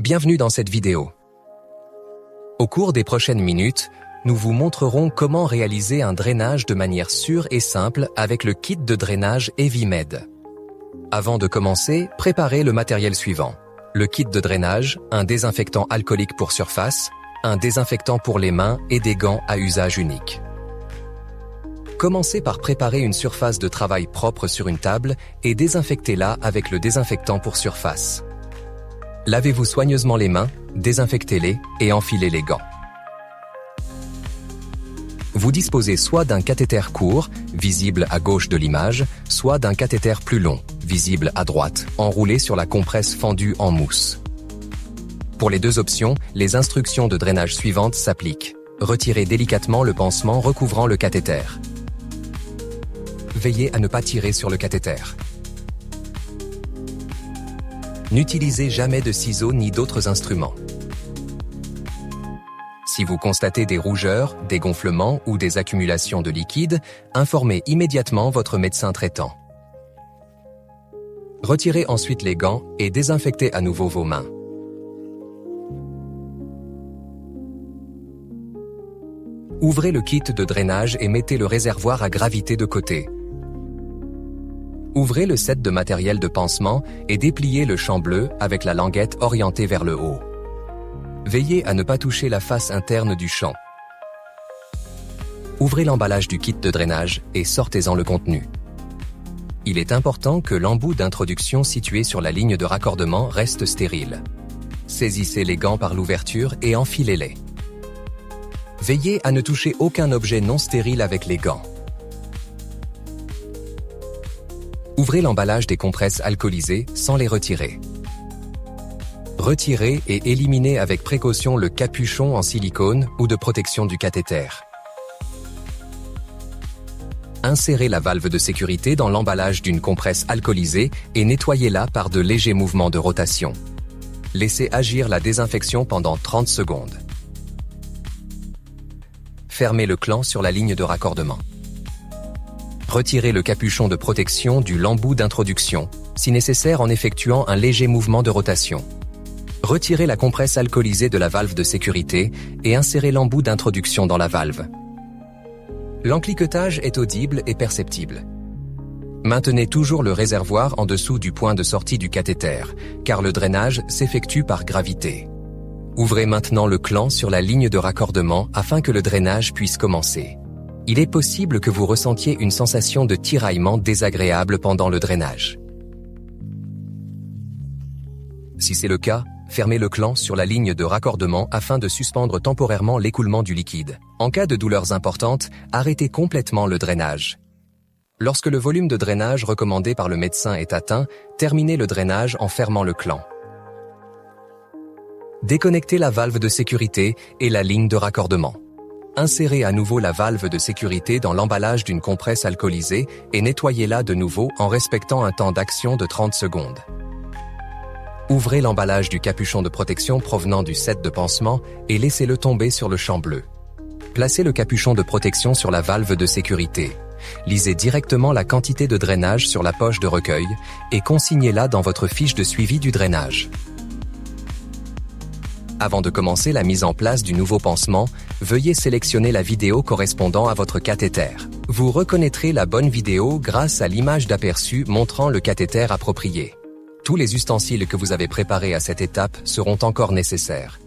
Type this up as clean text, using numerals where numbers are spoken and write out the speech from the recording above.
Bienvenue dans cette vidéo. Au cours des prochaines minutes, nous vous montrerons comment réaliser un drainage de manière sûre et simple avec le kit de drainage Heavymed. Avant de commencer, préparez le matériel suivant. Le kit de drainage, un désinfectant alcoolique pour surface, un désinfectant pour les mains et des gants à usage unique. Commencez par préparer une surface de travail propre sur une table et désinfectez-la avec le désinfectant pour surface. Lavez-vous soigneusement les mains, désinfectez-les et enfilez les gants. Vous disposez soit d'un cathéter court, visible à gauche de l'image, soit d'un cathéter plus long, visible à droite, enroulé sur la compresse fendue en mousse. Pour les deux options, les instructions de drainage suivantes s'appliquent. Retirez délicatement le pansement recouvrant le cathéter. Veillez à ne pas tirer sur le cathéter. N'utilisez jamais de ciseaux ni d'autres instruments. Si vous constatez des rougeurs, des gonflements ou des accumulations de liquide, informez immédiatement votre médecin traitant. Retirez ensuite les gants et désinfectez à nouveau vos mains. Ouvrez le kit de drainage et mettez le réservoir à gravité de côté. Ouvrez le set de matériel de pansement et dépliez le champ bleu avec la languette orientée vers le haut. Veillez à ne pas toucher la face interne du champ. Ouvrez l'emballage du kit de drainage et sortez-en le contenu. Il est important que l'embout d'introduction situé sur la ligne de raccordement reste stérile. Saisissez les gants par l'ouverture et enfilez-les. Veillez à ne toucher aucun objet non stérile avec les gants. Ouvrez l'emballage des compresses alcoolisées sans les retirer. Retirez et éliminez avec précaution le capuchon en silicone ou de protection du cathéter. Insérez la valve de sécurité dans l'emballage d'une compresse alcoolisée et nettoyez-la par de légers mouvements de rotation. Laissez agir la désinfection pendant 30 secondes. Fermez le clan sur la ligne de raccordement. Retirez le capuchon de protection du l'embout d'introduction, si nécessaire en effectuant un léger mouvement de rotation. Retirez la compresse alcoolisée de la valve de sécurité et insérez l'embout d'introduction dans la valve. L'encliquetage est audible et perceptible. Maintenez toujours le réservoir en dessous du point de sortie du cathéter, car le drainage s'effectue par gravité. Ouvrez maintenant le clan sur la ligne de raccordement afin que le drainage puisse commencer. Il est possible que vous ressentiez une sensation de tiraillement désagréable pendant le drainage. Si c'est le cas, fermez le clan sur la ligne de raccordement afin de suspendre temporairement l'écoulement du liquide. En cas de douleurs importantes, arrêtez complètement le drainage. Lorsque le volume de drainage recommandé par le médecin est atteint, terminez le drainage en fermant le clan. Déconnectez la valve de sécurité et la ligne de raccordement. Insérez à nouveau la valve de sécurité dans l'emballage d'une compresse alcoolisée et nettoyez-la de nouveau en respectant un temps d'action de 30 secondes. Ouvrez l'emballage du capuchon de protection provenant du set de pansement et laissez-le tomber sur le champ bleu. Placez le capuchon de protection sur la valve de sécurité. Lisez directement la quantité de drainage sur la poche de recueil et consignez-la dans votre fiche de suivi du drainage. Avant de commencer la mise en place du nouveau pansement, veuillez sélectionner la vidéo correspondant à votre cathéter. Vous reconnaîtrez la bonne vidéo grâce à l'image d'aperçu montrant le cathéter approprié. Tous les ustensiles que vous avez préparés à cette étape seront encore nécessaires.